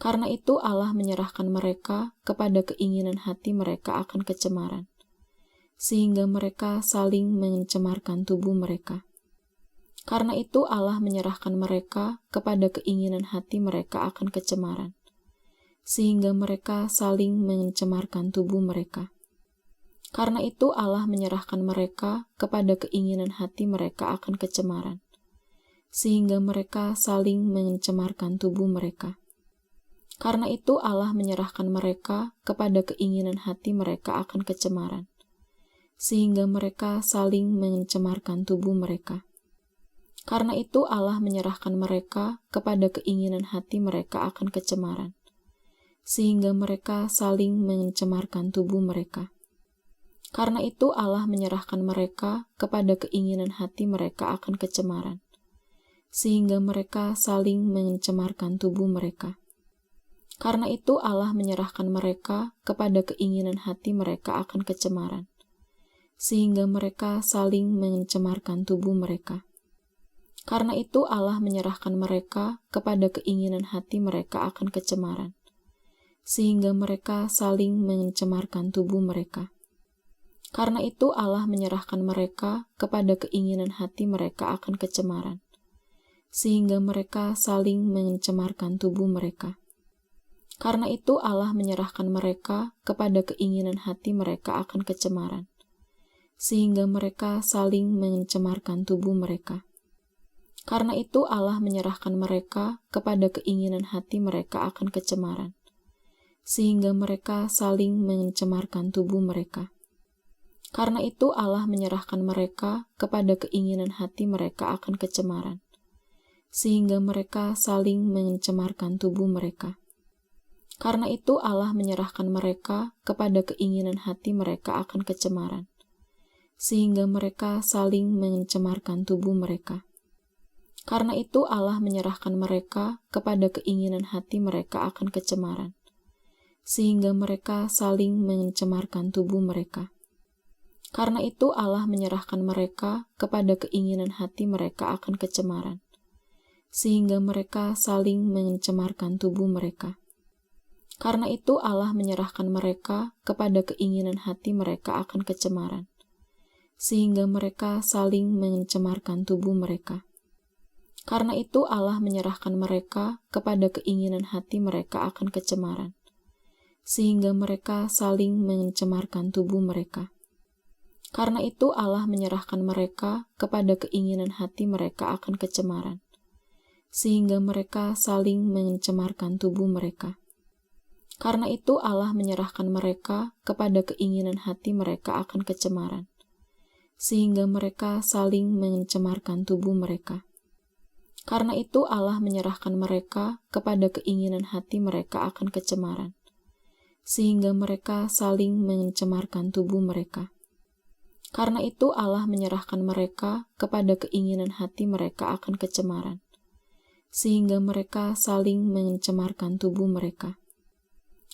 Karena itu Allah menyerahkan mereka kepada keinginan hati mereka akan kecemaran, sehingga mereka saling mencemarkan tubuh mereka. Karena itu Allah menyerahkan mereka kepada keinginan hati mereka akan kecemaran, sehingga mereka saling mencemarkan tubuh mereka. Karena itu Allah menyerahkan mereka kepada keinginan hati mereka akan kecemaran, sehingga mereka saling mencemarkan tubuh mereka. Karena itu Allah menyerahkan mereka kepada keinginan hati mereka akan kecemaran, sehingga mereka saling mencemarkan tubuh mereka. Karena itu Allah menyerahkan mereka kepada keinginan hati mereka akan kecemaran, sehingga mereka saling mencemarkan tubuh mereka. Karena itu Allah menyerahkan mereka kepada keinginan hati mereka akan kecemaran, sehingga mereka saling mencemarkan tubuh mereka. Karena itu Allah menyerahkan mereka kepada keinginan hati mereka akan kecemaran, sehingga mereka saling mencemarkan tubuh mereka. Karena itu Allah menyerahkan mereka kepada keinginan hati mereka akan kecemaran, sehingga mereka saling mencemarkan tubuh mereka. Karena itu Allah menyerahkan mereka kepada keinginan hati mereka akan kecemaran, sehingga mereka saling mencemarkan tubuh mereka. Karena itu Allah menyerahkan mereka kepada keinginan hati mereka akan kecemaran, sehingga mereka saling mencemarkan tubuh mereka. Karena itu Allah menyerahkan mereka kepada keinginan hati mereka akan kecemaran, sehingga mereka saling mencemarkan tubuh mereka. Karena itu Allah menyerahkan mereka kepada keinginan hati mereka akan kecemaran, sehingga mereka saling mencemarkan tubuh mereka. Karena itu Allah menyerahkan mereka kepada keinginan hati mereka akan kecemaran, sehingga mereka saling mencemarkan tubuh mereka. Karena itu Allah menyerahkan mereka kepada keinginan hati mereka akan kecemaran, sehingga mereka saling mencemarkan tubuh mereka. Karena itu Allah menyerahkan mereka kepada keinginan hati mereka akan kecemaran, sehingga mereka saling mencemarkan tubuh mereka. Karena itu Allah menyerahkan mereka kepada keinginan hati mereka akan kecemaran, sehingga mereka saling mencemarkan tubuh mereka. Karena itu Allah menyerahkan mereka kepada keinginan hati mereka akan kecemaran, sehingga mereka saling mencemarkan tubuh mereka. Karena itu Allah menyerahkan mereka kepada keinginan hati mereka akan kecemaran, sehingga mereka saling mencemarkan tubuh mereka. Karena itu Allah menyerahkan mereka kepada keinginan hati mereka akan kecemaran, sehingga mereka saling mencemarkan tubuh mereka. Karena itu Allah menyerahkan mereka kepada keinginan hati mereka akan kecemaran, sehingga mereka saling mencemarkan tubuh mereka. Karena itu Allah menyerahkan mereka kepada keinginan hati mereka akan kecemaran, sehingga mereka saling mencemarkan tubuh mereka.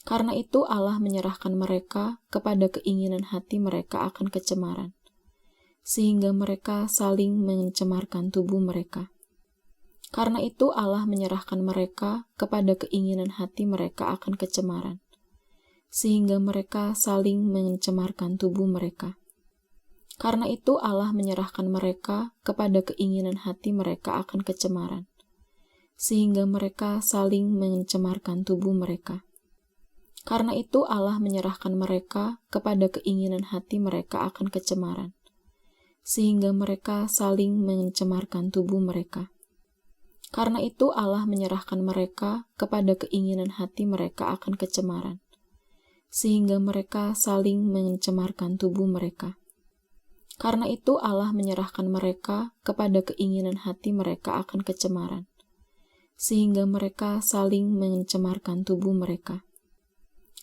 Karena itu Allah menyerahkan mereka kepada keinginan hati mereka akan kecemaran, sehingga mereka saling mencemarkan tubuh mereka. Karena itu Allah menyerahkan mereka kepada keinginan hati mereka akan kecemaran, sehingga mereka saling mencemarkan tubuh mereka. Karena itu Allah menyerahkan mereka kepada keinginan hati mereka akan kecemaran, sehingga mereka saling mencemarkan tubuh mereka. Karena itu Allah menyerahkan mereka kepada keinginan hati mereka akan kecemaran, sehingga mereka saling mencemarkan tubuh mereka. Karena itu Allah menyerahkan mereka kepada keinginan hati mereka akan kecemaran, sehingga mereka saling mencemarkan tubuh mereka. Karena itu Allah menyerahkan mereka kepada keinginan hati mereka akan kecemaran, sehingga mereka saling mencemarkan tubuh mereka.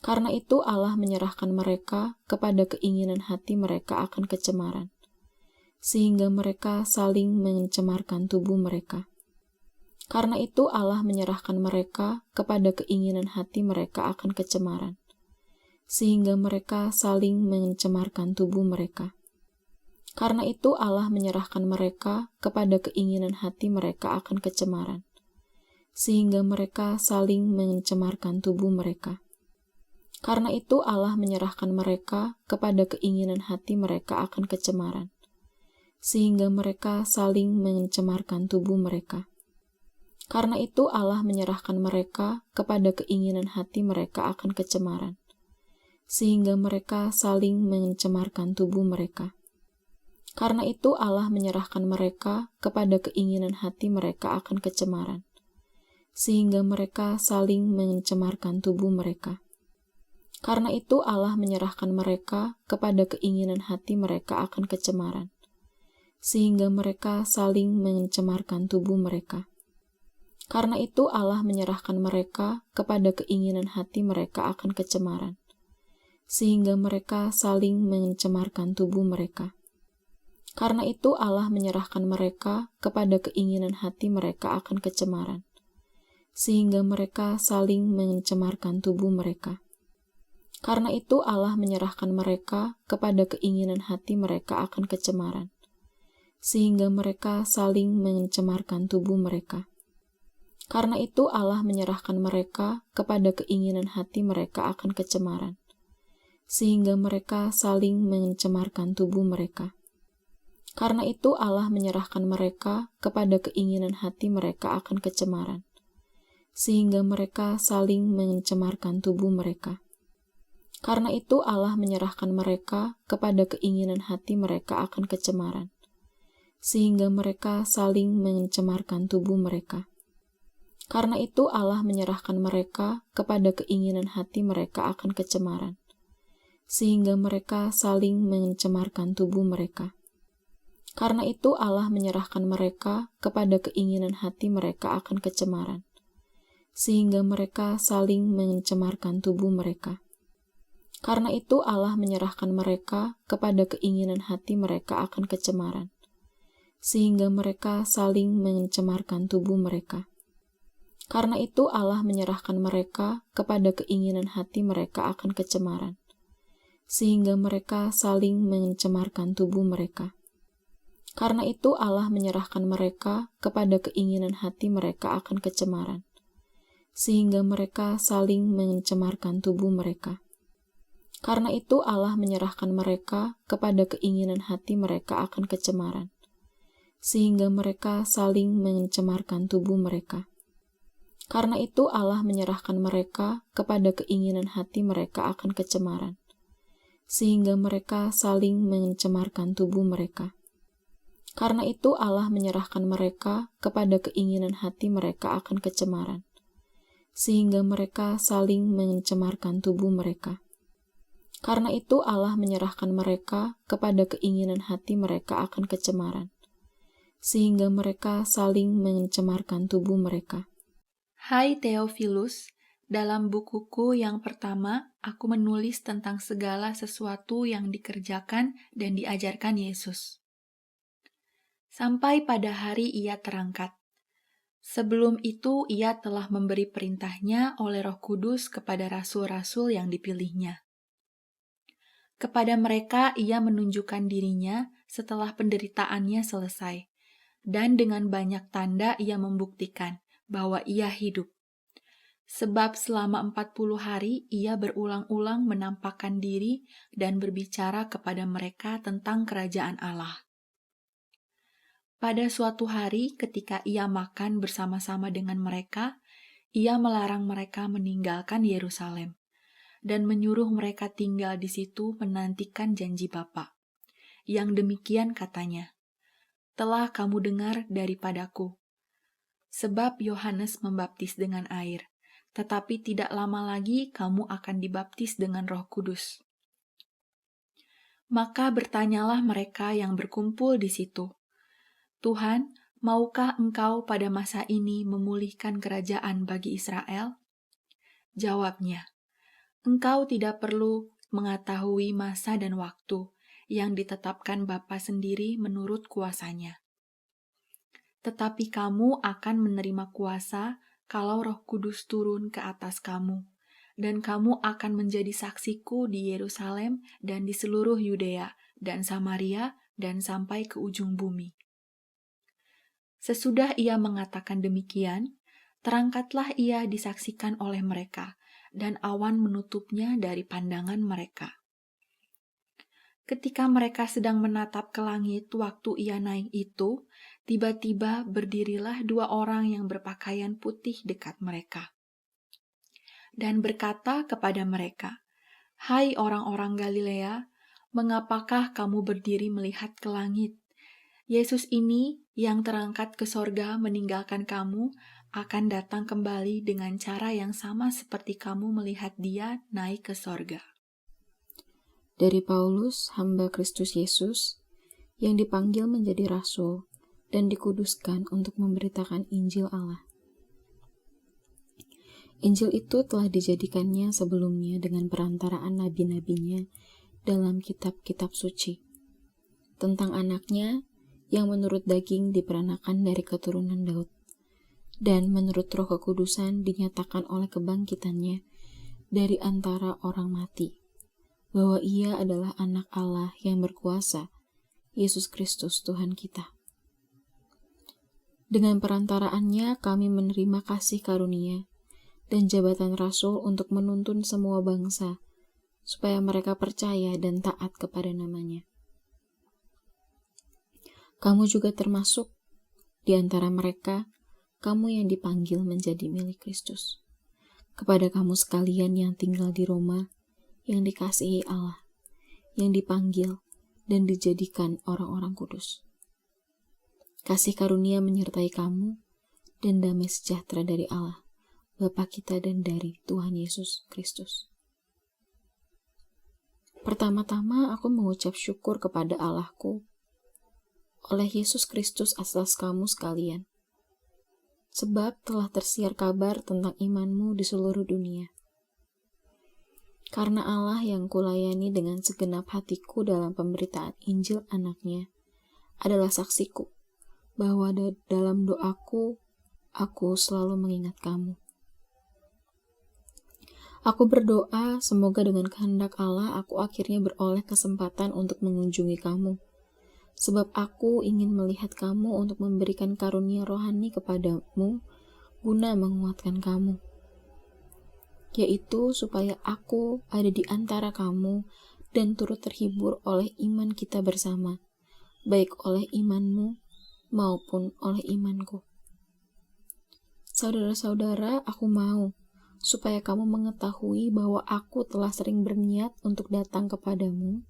Karena itu Allah menyerahkan mereka kepada keinginan hati mereka akan kecemaran, sehingga mereka saling mencemarkan tubuh mereka. Karena itu Allah menyerahkan mereka kepada keinginan hati mereka akan kecemaran, sehingga mereka saling mencemarkan tubuh mereka. Karena itu Allah menyerahkan mereka kepada keinginan hati mereka akan kecemaran, sehingga mereka saling mencemarkan tubuh mereka. Karena itu Allah menyerahkan mereka kepada keinginan hati mereka akan kecemaran, sehingga mereka saling mencemarkan tubuh mereka. Karena itu Allah menyerahkan mereka kepada keinginan hati mereka akan kecemaran, sehingga mereka saling mencemarkan tubuh mereka. Karena itu Allah menyerahkan mereka kepada keinginan hati mereka akan kecemaran, sehingga mereka saling mencemarkan tubuh mereka. Karena itu Allah menyerahkan mereka kepada keinginan hati mereka akan kecemaran, sehingga mereka saling mencemarkan tubuh mereka. Karena itu Allah menyerahkan mereka kepada keinginan hati mereka akan kecemaran, sehingga mereka saling mencemarkan tubuh mereka. Karena itu Allah menyerahkan mereka kepada keinginan hati mereka akan kecemaran, sehingga mereka saling mencemarkan tubuh mereka. Karena itu Allah menyerahkan mereka kepada keinginan hati mereka akan kecemaran, sehingga mereka saling mencemarkan tubuh mereka. Karena itu Allah menyerahkan mereka kepada keinginan hati mereka akan kecemaran, sehingga mereka saling mencemarkan tubuh mereka. Karena itu Allah menyerahkan mereka kepada keinginan hati mereka akan kecemaran, sehingga mereka saling mencemarkan tubuh mereka. Karena itu Allah menyerahkan mereka kepada keinginan hati mereka akan kecemaran, sehingga mereka saling mencemarkan tubuh mereka. Karena itu Allah menyerahkan mereka kepada keinginan hati mereka akan kecemaran, sehingga mereka saling mencemarkan tubuh mereka. Karena itu Allah menyerahkan mereka kepada keinginan hati mereka akan kecemaran, sehingga mereka saling mencemarkan tubuh mereka. Karena itu Allah menyerahkan mereka kepada keinginan hati mereka akan kecemaran, sehingga mereka saling mencemarkan tubuh mereka. Karena itu Allah menyerahkan mereka kepada keinginan hati mereka akan kecemaran, sehingga mereka saling mencemarkan tubuh mereka. Karena itu Allah menyerahkan mereka kepada keinginan hati mereka akan kecemaran, sehingga mereka saling mencemarkan tubuh mereka. Karena itu Allah menyerahkan mereka kepada keinginan hati mereka akan kecemaran, sehingga mereka saling mencemarkan tubuh mereka. Karena itu Allah menyerahkan mereka kepada keinginan hati mereka akan kecemaran, sehingga mereka saling mencemarkan tubuh mereka. Karena itu Allah menyerahkan mereka kepada keinginan hati mereka akan kecemaran, sehingga mereka saling mencemarkan tubuh mereka. Karena itu Allah menyerahkan mereka kepada keinginan hati mereka akan kecemaran, sehingga mereka saling mencemarkan tubuh mereka. Hai Theophilus, dalam bukuku yang pertama, aku menulis tentang segala sesuatu yang dikerjakan dan diajarkan Yesus. Sampai pada hari ia terangkat. Sebelum itu ia telah memberi perintahnya oleh Roh Kudus kepada rasul-rasul yang dipilihnya. Kepada mereka ia menunjukkan dirinya setelah penderitaannya selesai, dan dengan banyak tanda ia membuktikan bahwa ia hidup. Sebab selama 40 hari ia berulang-ulang menampakkan diri dan berbicara kepada mereka tentang kerajaan Allah. Pada suatu hari ketika ia makan bersama-sama dengan mereka, ia melarang mereka meninggalkan Yerusalem dan menyuruh mereka tinggal di situ menantikan janji Bapa. Yang demikian katanya, "Telah kamu dengar daripadaku. Sebab Yohanes membaptis dengan air, tetapi tidak lama lagi kamu akan dibaptis dengan Roh Kudus." Maka bertanyalah mereka yang berkumpul di situ, "Tuhan, maukah Engkau pada masa ini memulihkan kerajaan bagi Israel?" Jawabnya, "Engkau tidak perlu mengetahui masa dan waktu yang ditetapkan Bapa sendiri menurut kuasanya. Tetapi kamu akan menerima kuasa kalau Roh Kudus turun ke atas kamu, dan kamu akan menjadi saksiku di Yerusalem dan di seluruh Yudea dan Samaria dan sampai ke ujung bumi." Sesudah ia mengatakan demikian, terangkatlah ia disaksikan oleh mereka, dan awan menutupnya dari pandangan mereka. Ketika mereka sedang menatap ke langit waktu ia naik itu, tiba-tiba berdirilah 2 orang yang berpakaian putih dekat mereka. Dan berkata kepada mereka, "Hai orang-orang Galilea, mengapakah kamu berdiri melihat ke langit? Yesus ini yang terangkat ke sorga meninggalkan kamu, akan datang kembali dengan cara yang sama seperti kamu melihat dia naik ke sorga." Dari Paulus, hamba Kristus Yesus, yang dipanggil menjadi rasul dan dikuduskan untuk memberitakan Injil Allah. Injil itu telah dijadikannya sebelumnya dengan perantaraan nabi-nabinya dalam kitab-kitab suci, tentang anaknya yang menurut daging diperanakan dari keturunan Daud, dan menurut Roh Kekudusan dinyatakan oleh kebangkitannya dari antara orang mati, bahwa ia adalah anak Allah yang berkuasa, Yesus Kristus Tuhan kita. Dengan perantaraannya kami menerima kasih karunia dan jabatan rasul untuk menuntun semua bangsa, supaya mereka percaya dan taat kepada namanya. Kamu juga termasuk di antara mereka, kamu yang dipanggil menjadi milik Kristus. Kepada kamu sekalian yang tinggal di Roma, yang dikasihi Allah, yang dipanggil dan dijadikan orang-orang kudus. Kasih karunia menyertai kamu, dan damai sejahtera dari Allah, Bapa kita dan dari Tuhan Yesus Kristus. Pertama-tama aku mengucap syukur kepada Allahku oleh Yesus Kristus atas kamu sekalian, sebab telah tersiar kabar tentang imanmu di seluruh dunia. Karena Allah yang kulayani dengan segenap hatiku dalam pemberitaan Injil anaknya adalah saksiku, bahwa dalam doaku, aku selalu mengingat kamu. Aku berdoa semoga dengan kehendak Allah aku akhirnya beroleh kesempatan untuk mengunjungi kamu, sebab aku ingin melihat kamu untuk memberikan karunia rohani kepadamu guna menguatkan kamu, yaitu supaya aku ada di antara kamu dan turut terhibur oleh iman kita bersama, baik oleh imanmu maupun oleh imanku. Saudara-saudara, aku mau supaya kamu mengetahui bahwa aku telah sering berniat untuk datang kepadamu,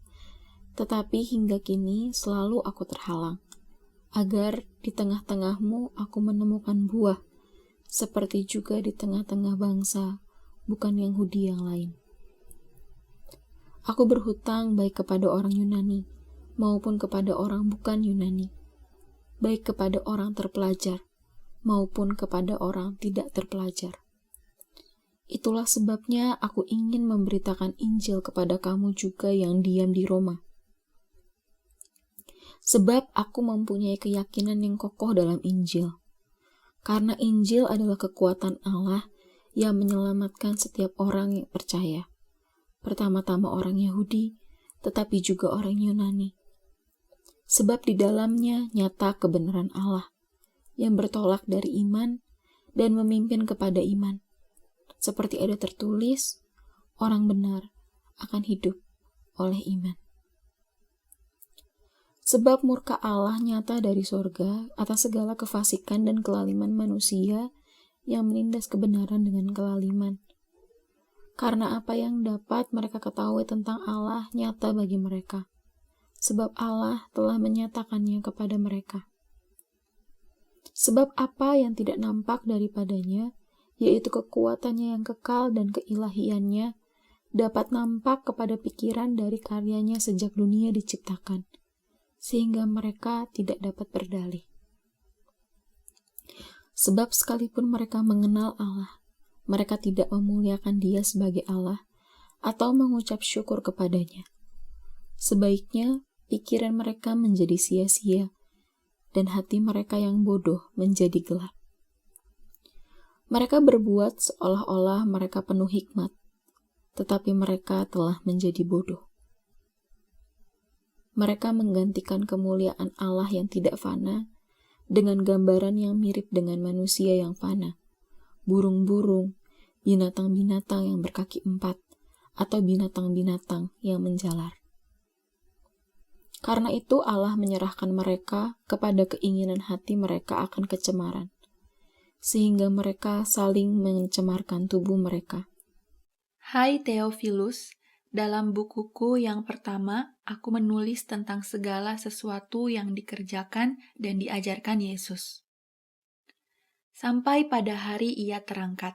tetapi hingga kini selalu aku terhalang, agar di tengah-tengahmu aku menemukan buah, seperti juga di tengah-tengah bangsa bukan Yahudi yang lain. Aku berhutang baik kepada orang Yunani maupun kepada orang bukan Yunani, baik kepada orang terpelajar maupun kepada orang tidak terpelajar. Itulah sebabnya aku ingin memberitakan Injil kepada kamu juga yang diam di Roma. Sebab aku mempunyai keyakinan yang kokoh dalam Injil, karena Injil adalah kekuatan Allah yang menyelamatkan setiap orang yang percaya, pertama-tama orang Yahudi, tetapi juga orang Yunani. Sebab di dalamnya nyata kebenaran Allah, yang bertolak dari iman dan memimpin kepada iman. Seperti ada tertulis, orang benar akan hidup oleh iman. Sebab murka Allah nyata dari sorga atas segala kefasikan dan kelaliman manusia yang menindas kebenaran dengan kelaliman. Karena apa yang dapat mereka ketahui tentang Allah nyata bagi mereka, sebab Allah telah menyatakannya kepada mereka. Sebab apa yang tidak nampak daripadanya, yaitu kekuatannya yang kekal dan keilahiannya, dapat nampak kepada pikiran dari karyanya sejak dunia diciptakan, sehingga mereka tidak dapat berdalih. Sebab sekalipun mereka mengenal Allah, mereka tidak memuliakan Dia sebagai Allah atau mengucap syukur kepadanya. Sebaiknya pikiran mereka menjadi sia-sia dan hati mereka yang bodoh menjadi gelap. Mereka berbuat seolah-olah mereka penuh hikmat, tetapi mereka telah menjadi bodoh. Mereka menggantikan kemuliaan Allah yang tidak fana dengan gambaran yang mirip dengan manusia yang fana, burung-burung, binatang-binatang yang berkaki 4, atau binatang-binatang yang menjalar. Karena itu Allah menyerahkan mereka kepada keinginan hati mereka akan kecemaran, sehingga mereka saling mencemarkan tubuh mereka. Hai Theophilus, dalam bukuku yang pertama, aku menulis tentang segala sesuatu yang dikerjakan dan diajarkan Yesus. Sampai pada hari ia terangkat.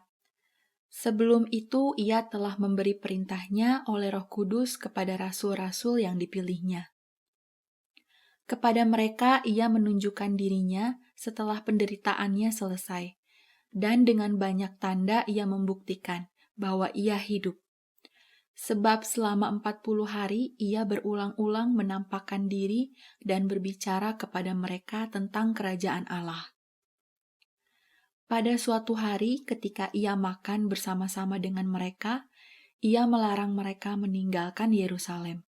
Sebelum itu ia telah memberi perintahnya oleh Roh Kudus kepada rasul-rasul yang dipilihnya. Kepada mereka ia menunjukkan dirinya setelah penderitaannya selesai, dan dengan banyak tanda ia membuktikan bahwa ia hidup. Sebab selama 40 hari ia berulang-ulang menampakkan diri dan berbicara kepada mereka tentang kerajaan Allah. Pada suatu hari ketika ia makan bersama-sama dengan mereka, ia melarang mereka meninggalkan Yerusalem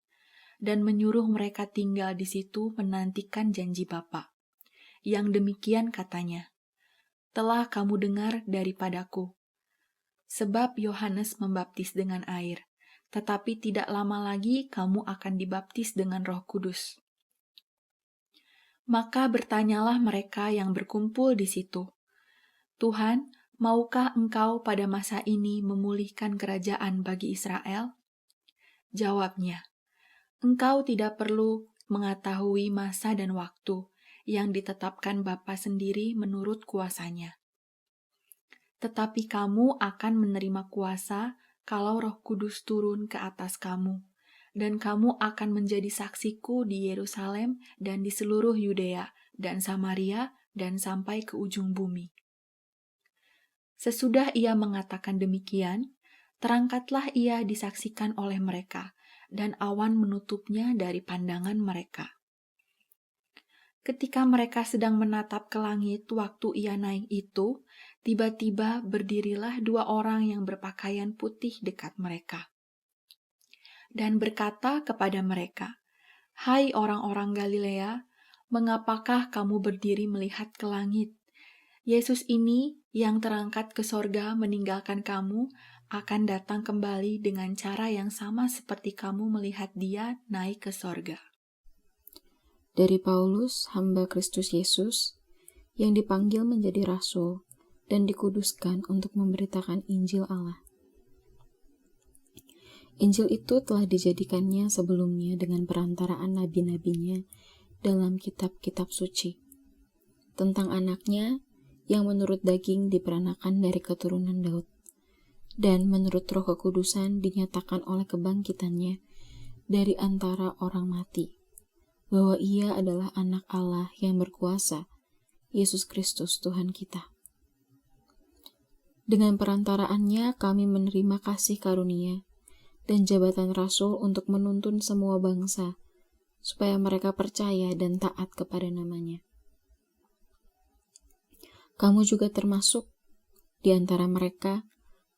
dan menyuruh mereka tinggal di situ menantikan janji Bapa. Yang demikian katanya, "Telah kamu dengar daripadaku. Sebab Yohanes membaptis dengan air, tetapi tidak lama lagi kamu akan dibaptis dengan Roh Kudus." Maka bertanyalah mereka yang berkumpul di situ, "Tuhan, maukah Engkau pada masa ini memulihkan kerajaan bagi Israel?" Jawabnya, "Engkau tidak perlu mengetahui masa dan waktu yang ditetapkan Bapa sendiri menurut kuasanya. Tetapi kamu akan menerima kuasa kalau Roh Kudus turun ke atas kamu, dan kamu akan menjadi saksiku di Yerusalem dan di seluruh Yudea dan Samaria dan sampai ke ujung bumi." Sesudah ia mengatakan demikian, terangkatlah ia disaksikan oleh mereka, dan awan menutupnya dari pandangan mereka. Ketika mereka sedang menatap ke langit waktu ia naik itu, tiba-tiba berdirilah 2 orang yang berpakaian putih dekat mereka, dan berkata kepada mereka, "Hai orang-orang Galilea, mengapakah kamu berdiri melihat ke langit? Yesus ini yang terangkat ke sorga meninggalkan kamu, akan datang kembali dengan cara yang sama seperti kamu melihat dia naik ke sorga." Dari Paulus, hamba Kristus Yesus, yang dipanggil menjadi rasul dan dikuduskan untuk memberitakan Injil Allah. Injil itu telah dijadikannya sebelumnya dengan perantaraan nabi-nabinya dalam kitab-kitab suci, tentang anaknya yang menurut daging diperanakan dari keturunan Daud, dan menurut Roh Kekudusan dinyatakan oleh kebangkitannya dari antara orang mati, bahwa ia adalah anak Allah yang berkuasa, Yesus Kristus Tuhan kita. Dengan perantaraannya kami menerima kasih karunia dan jabatan rasul untuk menuntun semua bangsa, supaya mereka percaya dan taat kepada namanya. Kamu juga termasuk di antara mereka,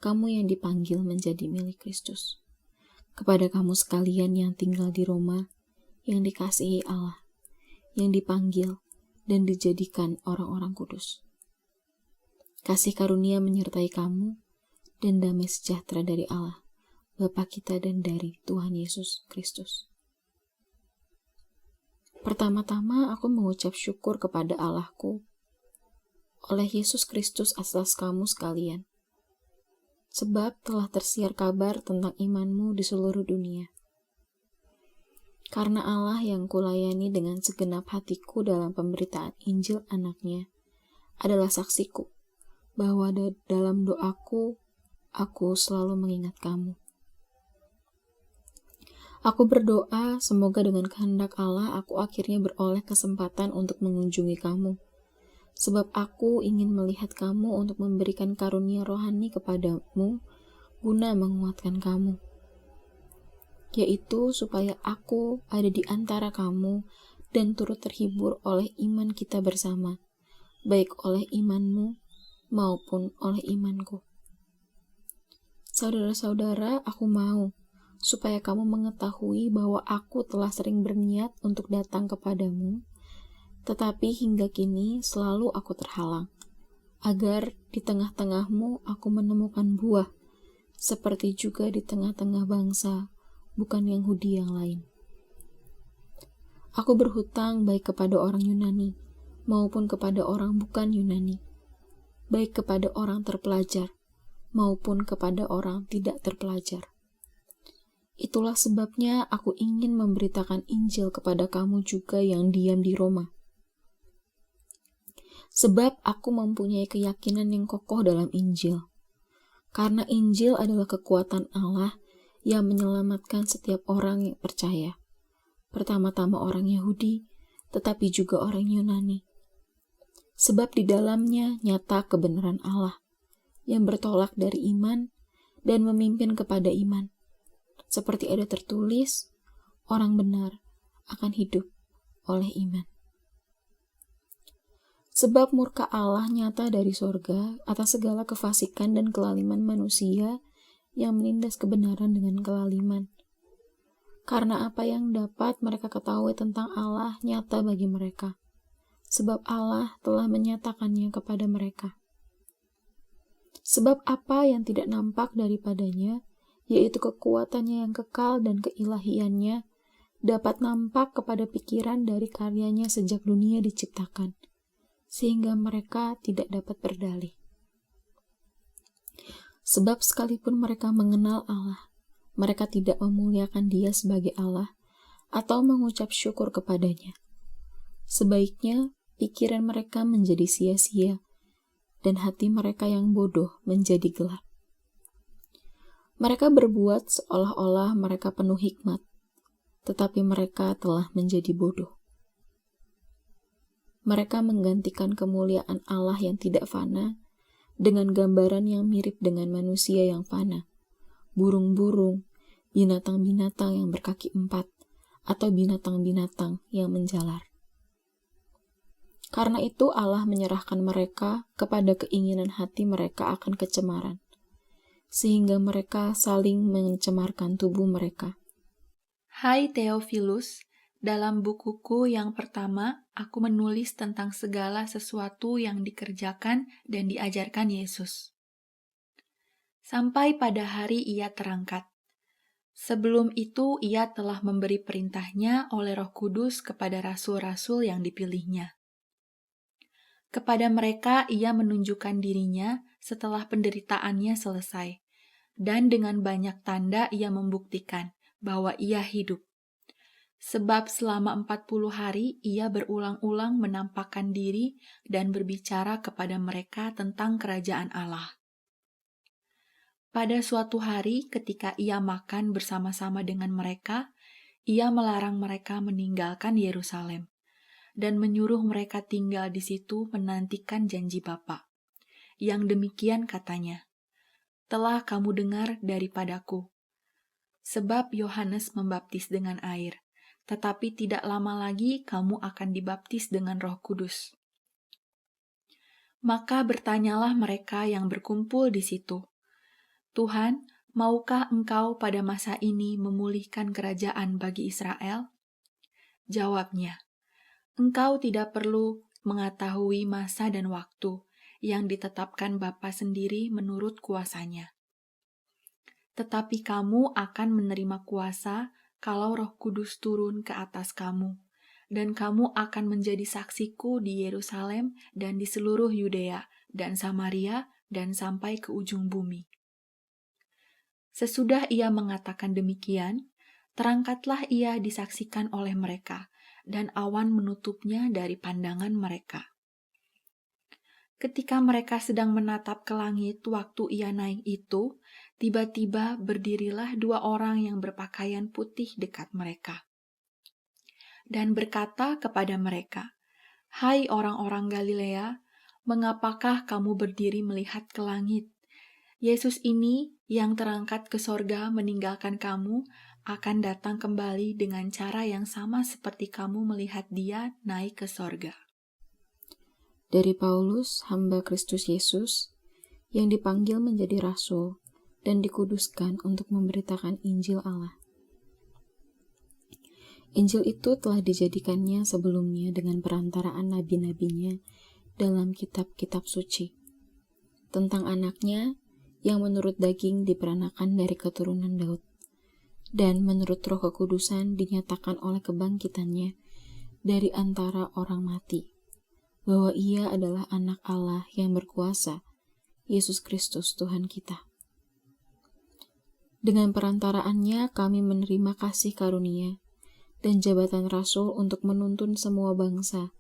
kamu yang dipanggil menjadi milik Kristus. Kepada kamu sekalian yang tinggal di Roma, yang dikasihi Allah, yang dipanggil dan dijadikan orang-orang kudus. Kasih karunia menyertai kamu, dan damai sejahtera dari Allah, Bapa kita dan dari Tuhan Yesus Kristus. Pertama-tama aku mengucap syukur kepada Allahku oleh Yesus Kristus atas kamu sekalian, sebab telah tersiar kabar tentang imanmu di seluruh dunia. Karena Allah yang kulayani dengan segenap hatiku dalam pemberitaan Injil anaknya adalah saksiku, bahwa dalam doaku, aku selalu mengingat kamu. Aku berdoa semoga dengan kehendak Allah aku akhirnya beroleh kesempatan untuk mengunjungi kamu, sebab aku ingin melihat kamu untuk memberikan karunia rohani kepadamu guna menguatkan kamu, yaitu supaya aku ada di antara kamu dan turut terhibur oleh iman kita bersama, baik oleh imanmu maupun oleh imanku. Saudara-saudara, aku mau supaya kamu mengetahui bahwa aku telah sering berniat untuk datang kepadamu, tetapi hingga kini selalu aku terhalang, agar di tengah-tengahmu aku menemukan buah, seperti juga di tengah-tengah bangsa, bukan Yahudi yang lain. Aku berhutang baik kepada orang Yunani, maupun kepada orang bukan Yunani, baik kepada orang terpelajar, maupun kepada orang tidak terpelajar. Itulah sebabnya aku ingin memberitakan Injil kepada kamu juga yang diam di Roma. Sebab aku mempunyai keyakinan yang kokoh dalam Injil. Karena Injil adalah kekuatan Allah yang menyelamatkan setiap orang yang percaya. Pertama-tama orang Yahudi, tetapi juga orang Yunani. Sebab di dalamnya nyata kebenaran Allah, yang bertolak dari iman dan memimpin kepada iman. Seperti ada tertulis, orang benar akan hidup oleh iman. Sebab murka Allah nyata dari sorga atas segala kefasikan dan kelaliman manusia yang menindas kebenaran dengan kelaliman. Karena apa yang dapat mereka ketahui tentang Allah nyata bagi mereka, sebab Allah telah menyatakannya kepada mereka. Sebab apa yang tidak nampak daripadanya, yaitu kekuatannya yang kekal dan keilahiannya, dapat nampak kepada pikiran dari karyanya sejak dunia diciptakan, sehingga mereka tidak dapat berdalih. Sebab sekalipun mereka mengenal Allah, mereka tidak memuliakan Dia sebagai Allah atau mengucap syukur kepadanya. Sebaiknya pikiran mereka menjadi sia-sia dan hati mereka yang bodoh menjadi gelap. Mereka berbuat seolah-olah mereka penuh hikmat, tetapi mereka telah menjadi bodoh. Mereka menggantikan kemuliaan Allah yang tidak fana dengan gambaran yang mirip dengan manusia yang fana, burung-burung, binatang-binatang yang berkaki 4, atau binatang-binatang yang menjalar. Karena itu Allah menyerahkan mereka kepada keinginan hati mereka akan kecemaran, sehingga mereka saling mencemarkan tubuh mereka. Hai Theophilus, dalam bukuku yang pertama, aku menulis tentang segala sesuatu yang dikerjakan dan diajarkan Yesus. Sampai pada hari Ia terangkat. Sebelum itu, Ia telah memberi perintahnya oleh Roh Kudus kepada rasul-rasul yang dipilihnya. Kepada mereka Ia menunjukkan dirinya setelah penderitaannya selesai, dan dengan banyak tanda Ia membuktikan bahwa Ia hidup. Sebab selama 40 hari Ia berulang-ulang menampakkan diri dan berbicara kepada mereka tentang kerajaan Allah. Pada suatu hari ketika Ia makan bersama-sama dengan mereka, Ia melarang mereka meninggalkan Yerusalem dan menyuruh mereka tinggal di situ menantikan janji Bapa. Yang demikian katanya, "Telah kamu dengar daripadaku. Sebab Yohanes membaptis dengan air, tetapi tidak lama lagi kamu akan dibaptis dengan Roh Kudus." Maka bertanyalah mereka yang berkumpul di situ, "Tuhan, maukah Engkau pada masa ini memulihkan kerajaan bagi Israel?" Jawabnya, "Engkau tidak perlu mengetahui masa dan waktu yang ditetapkan Bapa sendiri menurut kuasanya. Tetapi kamu akan menerima kuasa kalau Roh Kudus turun ke atas kamu, dan kamu akan menjadi saksiku di Yerusalem dan di seluruh Yudea dan Samaria dan sampai ke ujung bumi." Sesudah Ia mengatakan demikian, terangkatlah Ia disaksikan oleh mereka, dan awan menutupnya dari pandangan mereka. Ketika mereka sedang menatap ke langit waktu Ia naik itu, tiba-tiba berdirilah 2 orang yang berpakaian putih dekat mereka, dan berkata kepada mereka, "Hai orang-orang Galilea, mengapakah kamu berdiri melihat ke langit? Yesus ini yang terangkat ke sorga meninggalkan kamu, akan datang kembali dengan cara yang sama seperti kamu melihat Dia naik ke sorga." Dari Paulus, hamba Kristus Yesus, yang dipanggil menjadi rasul dan dikuduskan untuk memberitakan Injil Allah. Injil itu telah dijadikannya sebelumnya dengan perantaraan nabi-nabinya dalam kitab-kitab suci, tentang anaknya yang menurut daging diperanakan dari keturunan Daud, dan menurut Roh Kekudusan dinyatakan oleh kebangkitannya dari antara orang mati, bahwa ia adalah anak Allah yang berkuasa, Yesus Kristus Tuhan kita. Dengan perantaraannya kami menerima kasih karunia dan jabatan rasul untuk menuntun semua bangsa,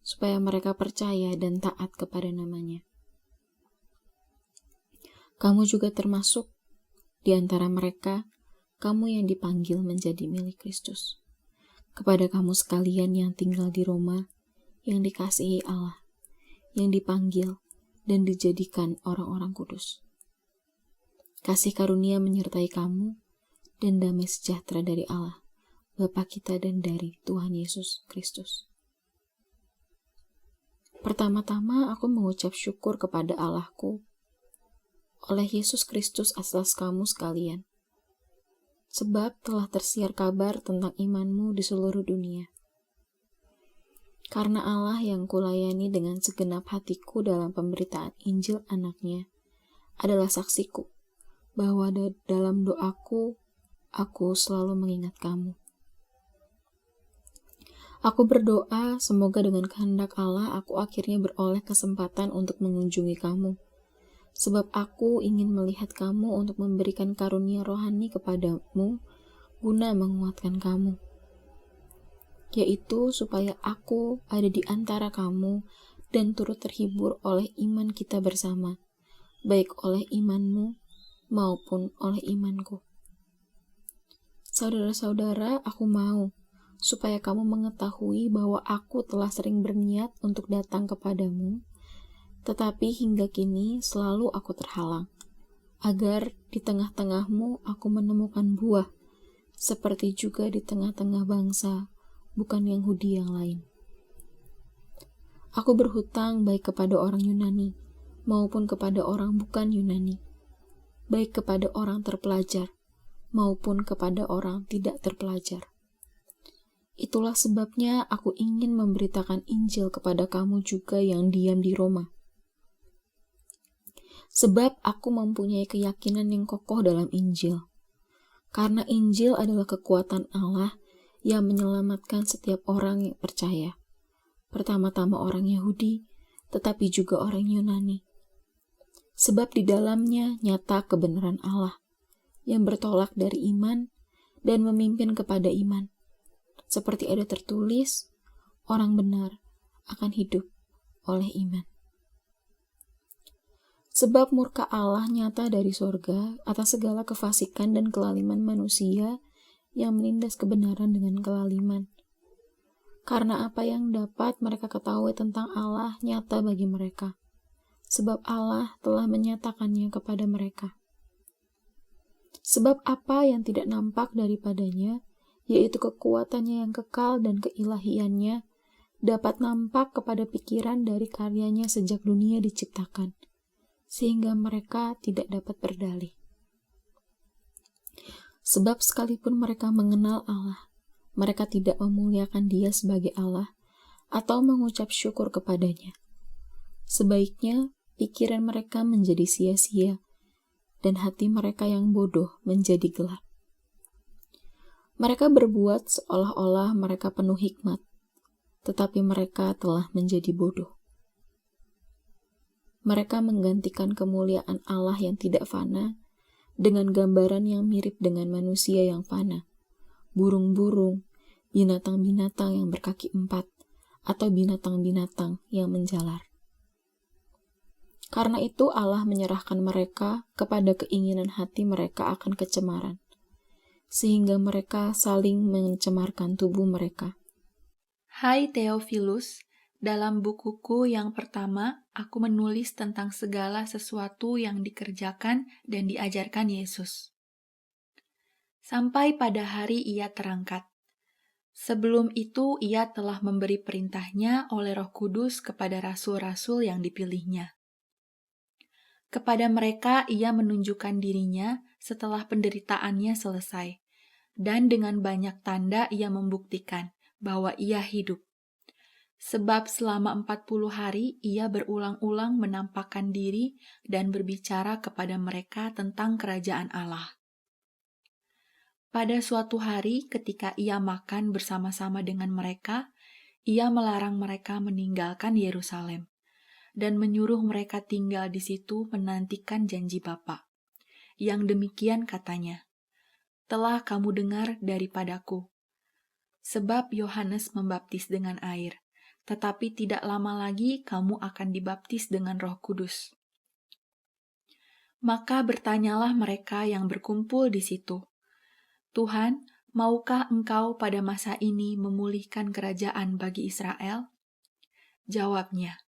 supaya mereka percaya dan taat kepada namanya. Kamu juga termasuk di antara mereka, kamu yang dipanggil menjadi milik Kristus. Kepada kamu sekalian yang tinggal di Roma, yang dikasihi Allah, yang dipanggil dan dijadikan orang-orang kudus. Kasih karunia menyertai kamu dan damai sejahtera dari Allah, Bapa kita dan dari Tuhan Yesus Kristus. Pertama-tama aku mengucap syukur kepada Allahku oleh Yesus Kristus atas kamu sekalian, sebab telah tersiar kabar tentang imanmu di seluruh dunia. Karena Allah yang kulayani dengan segenap hatiku dalam pemberitaan Injil anaknya adalah saksiku, bahwa dalam doaku, aku selalu mengingat kamu. Aku berdoa semoga dengan kehendak Allah aku akhirnya beroleh kesempatan untuk mengunjungi kamu, sebab aku ingin melihat kamu untuk memberikan karunia rohani kepadamu guna menguatkan kamu, yaitu supaya aku ada di antara kamu dan turut terhibur oleh iman kita bersama, baik oleh imanmu maupun oleh imanku. Saudara-saudara, aku mau supaya kamu mengetahui bahwa aku telah sering berniat untuk datang kepadamu, tetapi hingga kini selalu aku terhalang, agar di tengah-tengahmu aku menemukan buah, seperti juga di tengah-tengah bangsa, bukan Yahudi yang lain. Aku berhutang baik kepada orang Yunani, maupun kepada orang bukan Yunani, baik kepada orang terpelajar, maupun kepada orang tidak terpelajar. Itulah sebabnya aku ingin memberitakan Injil kepada kamu juga yang diam di Roma. Sebab aku mempunyai keyakinan yang kokoh dalam Injil. Karena Injil adalah kekuatan Allah yang menyelamatkan setiap orang yang percaya. Pertama-tama orang Yahudi, tetapi juga orang Yunani. Sebab di dalamnya nyata kebenaran Allah, yang bertolak dari iman dan memimpin kepada iman. Seperti ada tertulis, orang benar akan hidup oleh iman. Sebab murka Allah nyata dari sorga atas segala kefasikan dan kelaliman manusia yang menindas kebenaran dengan kelaliman. Karena apa yang dapat mereka ketahui tentang Allah nyata bagi mereka, sebab Allah telah menyatakannya kepada mereka. Sebab apa yang tidak nampak daripadanya, yaitu kekuatannya yang kekal dan keilahiannya, dapat nampak kepada pikiran dari karyanya sejak dunia diciptakan, sehingga mereka tidak dapat berdalih. Sebab sekalipun mereka mengenal Allah, mereka tidak memuliakan Dia sebagai Allah atau mengucap syukur kepadanya. Sebaiknya pikiran mereka menjadi sia-sia dan hati mereka yang bodoh menjadi gelap. Mereka berbuat seolah-olah mereka penuh hikmat, tetapi mereka telah menjadi bodoh. Mereka menggantikan kemuliaan Allah yang tidak fana dengan gambaran yang mirip dengan manusia yang fana, burung-burung, binatang-binatang yang berkaki 4, atau binatang-binatang yang menjalar. Karena itu Allah menyerahkan mereka kepada keinginan hati mereka akan kecemaran, sehingga mereka saling mencemarkan tubuh mereka. Hai Theophilus, dalam bukuku yang pertama, aku menulis tentang segala sesuatu yang dikerjakan dan diajarkan Yesus. Sampai pada hari Ia terangkat. Sebelum itu, Ia telah memberi perintahnya oleh Roh Kudus kepada rasul-rasul yang dipilihnya. Kepada mereka Ia menunjukkan dirinya setelah penderitaannya selesai, dan dengan banyak tanda Ia membuktikan bahwa Ia hidup. Sebab selama 40 hari ia berulang-ulang menampakkan diri dan berbicara kepada mereka tentang kerajaan Allah. Pada suatu hari ketika ia makan bersama-sama dengan mereka, ia melarang mereka meninggalkan Yerusalem dan menyuruh mereka tinggal di situ menantikan janji Bapa. Yang demikian katanya, "Telah kamu dengar daripadaku. Sebab Yohanes membaptis dengan air, tetapi tidak lama lagi kamu akan dibaptis dengan Roh Kudus." Maka bertanyalah mereka yang berkumpul di situ, "Tuhan, maukah Engkau pada masa ini memulihkan kerajaan bagi Israel?" Jawabnya,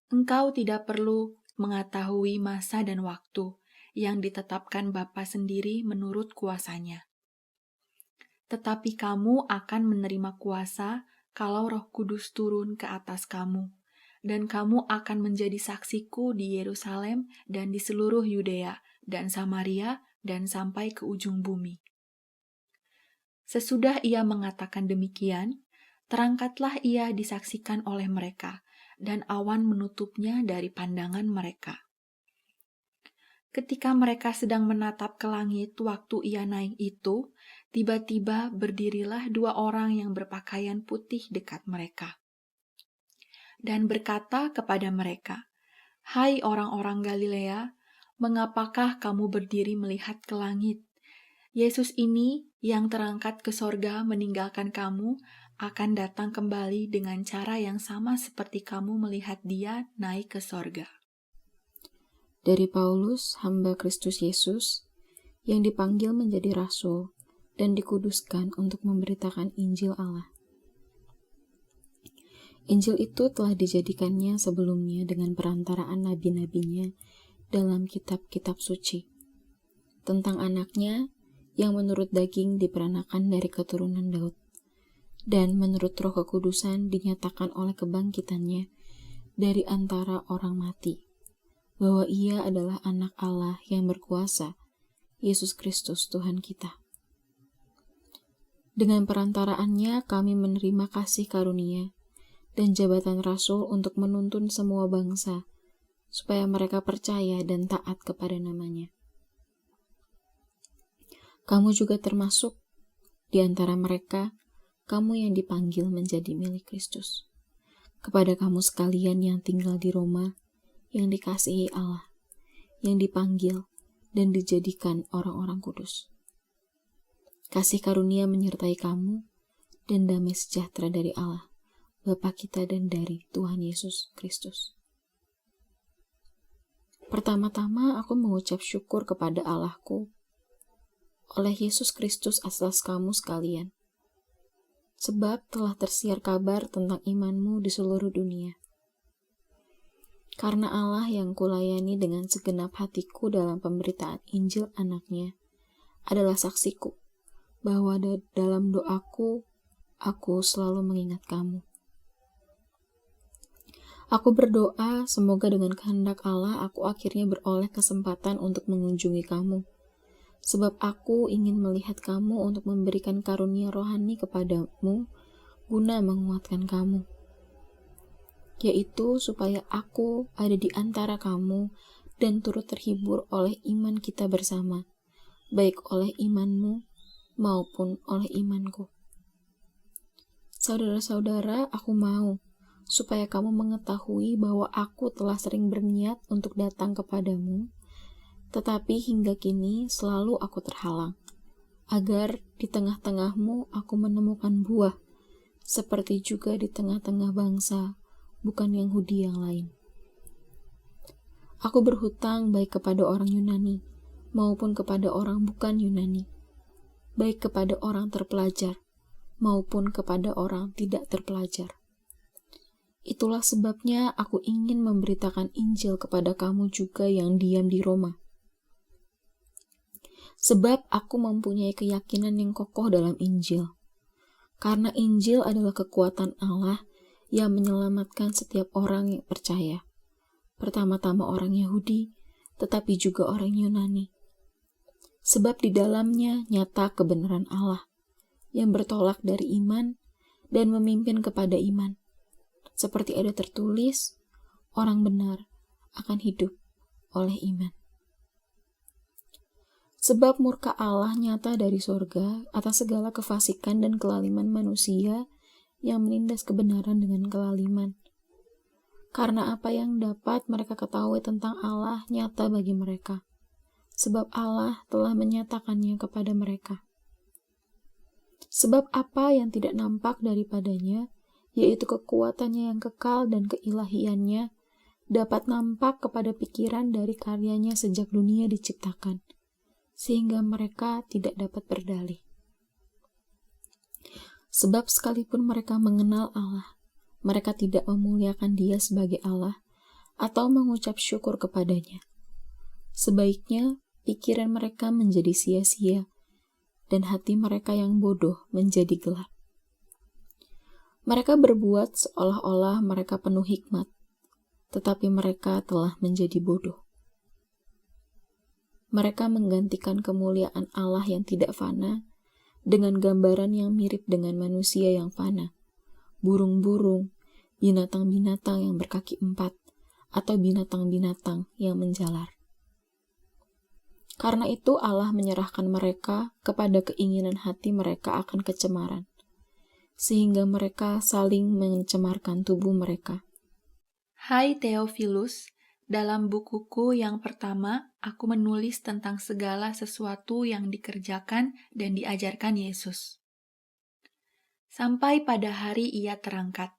"Engkau tidak perlu mengetahui masa dan waktu yang ditetapkan Bapa sendiri menurut kuasanya. Tetapi kamu akan menerima kuasa kalau Roh Kudus turun ke atas kamu, dan kamu akan menjadi saksiku di Yerusalem dan di seluruh Yudea dan Samaria dan sampai ke ujung bumi." Sesudah ia mengatakan demikian, terangkatlah ia disaksikan oleh mereka, dan awan menutupnya dari pandangan mereka. Ketika mereka sedang menatap ke langit waktu ia naik itu, tiba-tiba berdirilah 2 orang yang berpakaian putih dekat mereka, dan berkata kepada mereka, "Hai orang-orang Galilea, mengapakah kamu berdiri melihat ke langit? Yesus ini yang terangkat ke sorga meninggalkan kamu akan datang kembali dengan cara yang sama seperti kamu melihat dia naik ke sorga." Dari Paulus, hamba Kristus Yesus, yang dipanggil menjadi rasul dan dikuduskan untuk memberitakan Injil Allah. Injil itu telah dijadikannya sebelumnya dengan perantaraan nabi-nabinya dalam kitab-kitab suci, tentang anaknya yang menurut daging diperanakan dari keturunan Daud, dan menurut Roh Kekudusan dinyatakan oleh kebangkitannya dari antara orang mati, bahwa ia adalah anak Allah yang berkuasa, Yesus Kristus Tuhan kita. Dengan perantaraannya kami menerima kasih karunia dan jabatan rasul untuk menuntun semua bangsa, supaya mereka percaya dan taat kepada namanya. Kamu juga termasuk di antara mereka, kamu yang dipanggil menjadi milik Kristus. Kepada kamu sekalian yang tinggal di Roma, yang dikasihi Allah, yang dipanggil dan dijadikan orang-orang kudus. Kasih karunia menyertai kamu, dan damai sejahtera dari Allah, Bapa kita dan dari Tuhan Yesus Kristus. Pertama-tama aku mengucap syukur kepada Allahku oleh Yesus Kristus atas kamu sekalian, sebab telah tersiar kabar tentang imanmu di seluruh dunia. Karena Allah yang kulayani dengan segenap hatiku dalam pemberitaan Injil anaknya adalah saksiku, bahwa dalam doaku, aku selalu mengingat kamu. Aku berdoa semoga dengan kehendak Allah aku akhirnya beroleh kesempatan untuk mengunjungi kamu, sebab aku ingin melihat kamu untuk memberikan karunia rohani kepadamu guna menguatkan kamu, yaitu supaya aku ada di antara kamu dan turut terhibur oleh iman kita bersama, baik oleh imanmu maupun oleh imanku. Saudara-saudara, aku mau supaya kamu mengetahui bahwa aku telah sering berniat untuk datang kepadamu, tetapi hingga kini selalu aku terhalang, agar di tengah-tengahmu aku menemukan buah, seperti juga di tengah-tengah bangsa bukan Yahudi yang lain. Aku berhutang baik kepada orang Yunani maupun kepada orang bukan Yunani, baik kepada orang terpelajar maupun kepada orang tidak terpelajar. Itulah sebabnya aku ingin memberitakan Injil kepada kamu juga yang diam di Roma. Sebab aku mempunyai keyakinan yang kokoh dalam Injil, karena Injil adalah kekuatan Allah yang menyelamatkan setiap orang yang percaya, pertama-tama orang Yahudi, tetapi juga orang Yunani. Sebab di dalamnya nyata kebenaran Allah, yang bertolak dari iman dan memimpin kepada iman. seperti ada tertulis, orang benar akan hidup oleh iman. Sebab murka Allah nyata dari sorga atas segala kefasikan dan kelaliman manusia yang menindas kebenaran dengan kelaliman. Karena apa yang dapat mereka ketahui tentang Allah nyata bagi mereka, sebab Allah telah menyatakannya kepada mereka. Sebab apa yang tidak nampak daripadanya, yaitu kekuatannya yang kekal dan keilahiannya, dapat nampak kepada pikiran dari karyanya sejak dunia diciptakan, sehingga mereka tidak dapat berdalih. Sebab sekalipun mereka mengenal Allah, mereka tidak memuliakan Dia sebagai Allah atau mengucap syukur kepadanya. Sebaiknya pikiran mereka menjadi sia-sia dan hati mereka yang bodoh menjadi gelap. Mereka berbuat seolah-olah mereka penuh hikmat, tetapi mereka telah menjadi bodoh. Mereka menggantikan kemuliaan Allah yang tidak fana dengan gambaran yang mirip dengan manusia yang fana, burung-burung, binatang-binatang yang berkaki 4, atau binatang-binatang yang menjalar. Karena itu Allah menyerahkan mereka kepada keinginan hati mereka akan kecemaran, sehingga mereka saling mencemarkan tubuh mereka. Hai Theophilus, dalam bukuku yang pertama, aku menulis tentang segala sesuatu yang dikerjakan dan diajarkan Yesus. Sampai pada hari Ia terangkat.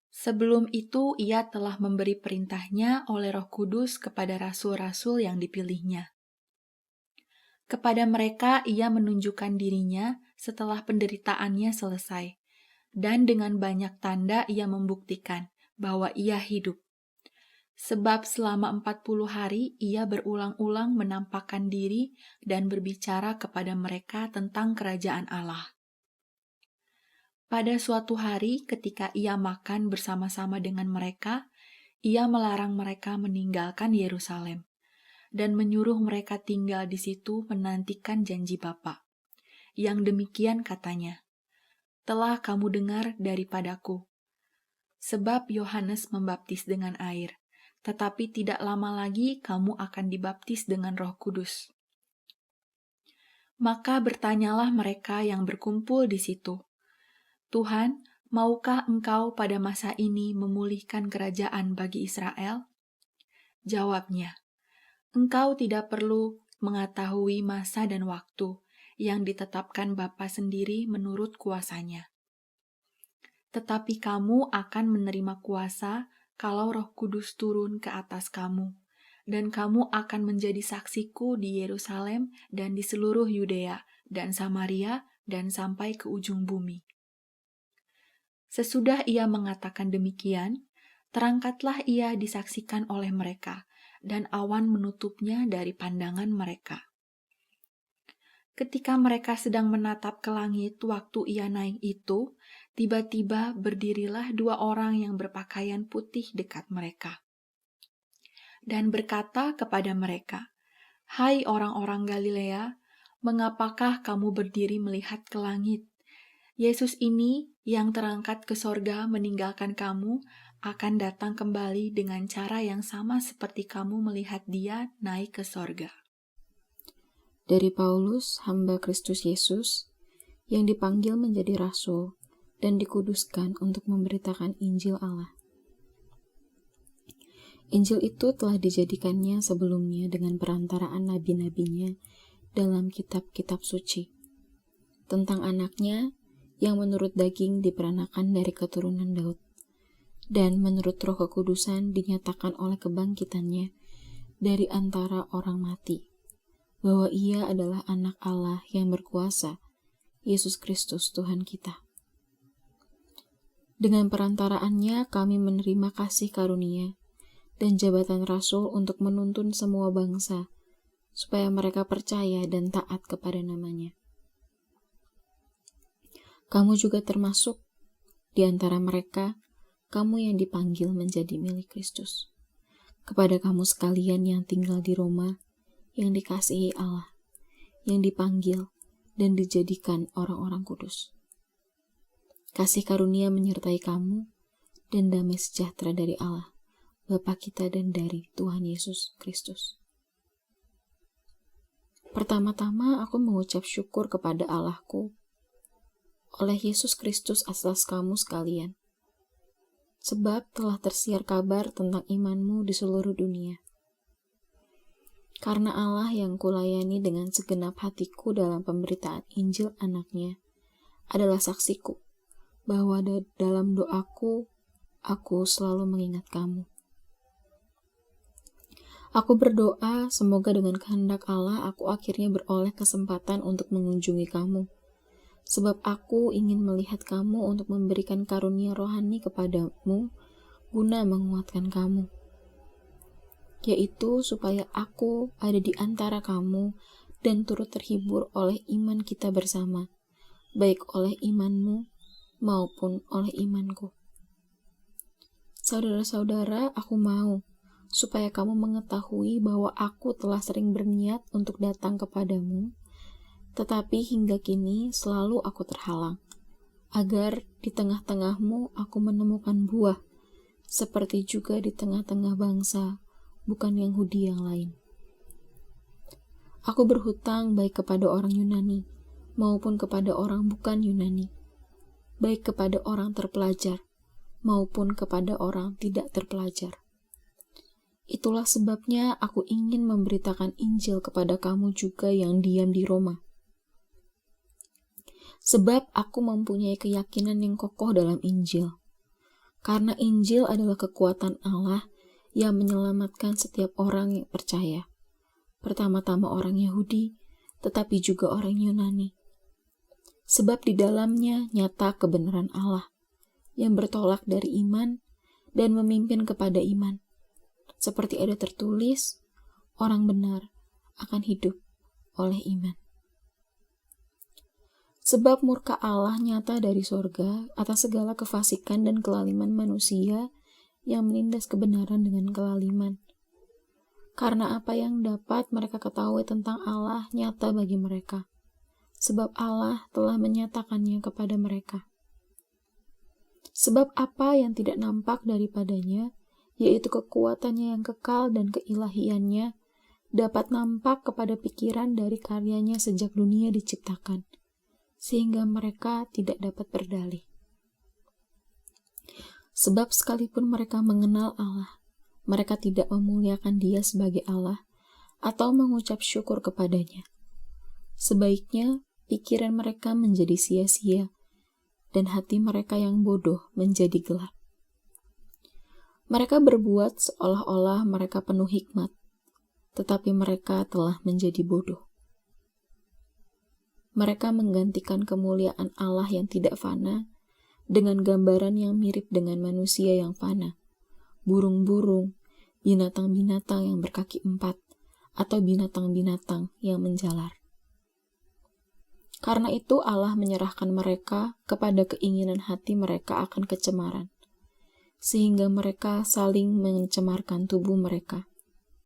Sebelum itu, Ia telah memberi perintahnya oleh Roh Kudus kepada rasul-rasul yang dipilihnya. Kepada mereka Ia menunjukkan dirinya setelah penderitaannya selesai, dan dengan banyak tanda Ia membuktikan bahwa Ia hidup. Sebab selama 40 hari Ia berulang-ulang menampakkan diri dan berbicara kepada mereka tentang kerajaan Allah. Pada suatu hari ketika Ia makan bersama-sama dengan mereka, Ia melarang mereka meninggalkan Yerusalem dan menyuruh mereka tinggal di situ menantikan janji Bapa. Yang demikian katanya, "Telah kamu dengar daripadaku. Sebab Yohanes membaptis dengan air, tetapi tidak lama lagi kamu akan dibaptis dengan Roh Kudus." Maka bertanyalah mereka yang berkumpul di situ, "Tuhan, maukah Engkau pada masa ini memulihkan kerajaan bagi Israel?" Jawabnya, "Engkau tidak perlu mengetahui masa dan waktu yang ditetapkan Bapa sendiri menurut kuasanya. Tetapi kamu akan menerima kuasa kalau Roh Kudus turun ke atas kamu, dan kamu akan menjadi saksiku di Yerusalem dan di seluruh Yudea dan Samaria dan sampai ke ujung bumi." Sesudah Ia mengatakan demikian, terangkatlah Ia disaksikan oleh mereka, dan awan menutupnya dari pandangan mereka. Ketika mereka sedang menatap ke langit waktu Ia naik itu, tiba-tiba berdirilah 2 orang yang berpakaian putih dekat mereka, dan berkata kepada mereka, "Hai orang-orang Galilea, mengapakah kamu berdiri melihat ke langit? Yesus ini yang terangkat ke sorga meninggalkan kamu, akan datang kembali dengan cara yang sama seperti kamu melihat Dia naik ke sorga." Dari Paulus, hamba Kristus Yesus, yang dipanggil menjadi rasul dan dikuduskan untuk memberitakan Injil Allah. Injil itu telah dijadikannya sebelumnya dengan perantaraan nabi-nabinya dalam kitab-kitab suci, tentang anaknya yang menurut daging diperanakan dari keturunan Daud, dan menurut Roh Kekudusan dinyatakan oleh kebangkitannya dari antara orang mati, bahwa Ia adalah anak Allah yang berkuasa, Yesus Kristus Tuhan kita. Dengan perantaraannya kami menerima kasih karunia dan jabatan rasul untuk menuntun semua bangsa, supaya mereka percaya dan taat kepada namanya. Kamu juga termasuk di antara mereka, kamu yang dipanggil menjadi milik Kristus. Kepada kamu sekalian yang tinggal di Roma, yang dikasihi Allah, yang dipanggil dan dijadikan orang-orang kudus. Kasih karunia menyertai kamu dan damai sejahtera dari Allah, Bapa kita dan dari Tuhan Yesus Kristus. Pertama-tama aku mengucap syukur kepada Allahku oleh Yesus Kristus atas kamu sekalian, sebab telah tersiar kabar tentang imanmu di seluruh dunia. Karena Allah yang kulayani dengan segenap hatiku dalam pemberitaan Injil anaknya adalah saksiku, bahwa dalam doaku, aku selalu mengingat kamu. Aku berdoa semoga dengan kehendak Allah aku akhirnya beroleh kesempatan untuk mengunjungi kamu, sebab aku ingin melihat kamu untuk memberikan karunia rohani kepadamu guna menguatkan kamu, yaitu supaya aku ada di antara kamu dan turut terhibur oleh iman kita bersama, baik oleh imanmu maupun oleh imanku. Saudara-saudara, aku mau supaya kamu mengetahui bahwa aku telah sering berniat untuk datang kepadamu, tetapi hingga kini selalu aku terhalang, agar di tengah-tengahmu aku menemukan buah, seperti juga di tengah-tengah bangsa, bukan Yahudi yang lain. Aku berhutang baik kepada orang Yunani, maupun kepada orang bukan Yunani, baik kepada orang terpelajar, maupun kepada orang tidak terpelajar. Itulah sebabnya aku ingin memberitakan Injil kepada kamu juga yang diam di Roma. Sebab aku mempunyai keyakinan yang kokoh dalam Injil. Karena Injil adalah kekuatan Allah yang menyelamatkan setiap orang yang percaya. Pertama-tama orang Yahudi, tetapi juga orang Yunani. Sebab di dalamnya nyata kebenaran Allah yang bertolak dari iman dan memimpin kepada iman. Seperti ada tertulis, orang benar akan hidup oleh iman. Sebab murka Allah nyata dari sorga atas segala kefasikan dan kelaliman manusia yang menindas kebenaran dengan kelaliman. Karena apa yang dapat mereka ketahui tentang Allah nyata bagi mereka, sebab Allah telah menyatakannya kepada mereka. Sebab apa yang tidak nampak daripadanya, yaitu kekuatannya yang kekal dan keilahiannya, dapat nampak kepada pikiran dari karyanya sejak dunia diciptakan, sehingga mereka tidak dapat berdalih. Sebab sekalipun mereka mengenal Allah, mereka tidak memuliakan Dia sebagai Allah atau mengucap syukur kepadanya. Sebaiknya pikiran mereka menjadi sia-sia, dan hati mereka yang bodoh menjadi gelap. Mereka berbuat seolah-olah mereka penuh hikmat, tetapi mereka telah menjadi bodoh. Mereka menggantikan kemuliaan Allah yang tidak fana dengan gambaran yang mirip dengan manusia yang fana, burung-burung, binatang-binatang yang berkaki 4, atau binatang-binatang yang menjalar. Karena itu Allah menyerahkan mereka kepada keinginan hati mereka akan kecemaran, sehingga mereka saling mencemarkan tubuh mereka.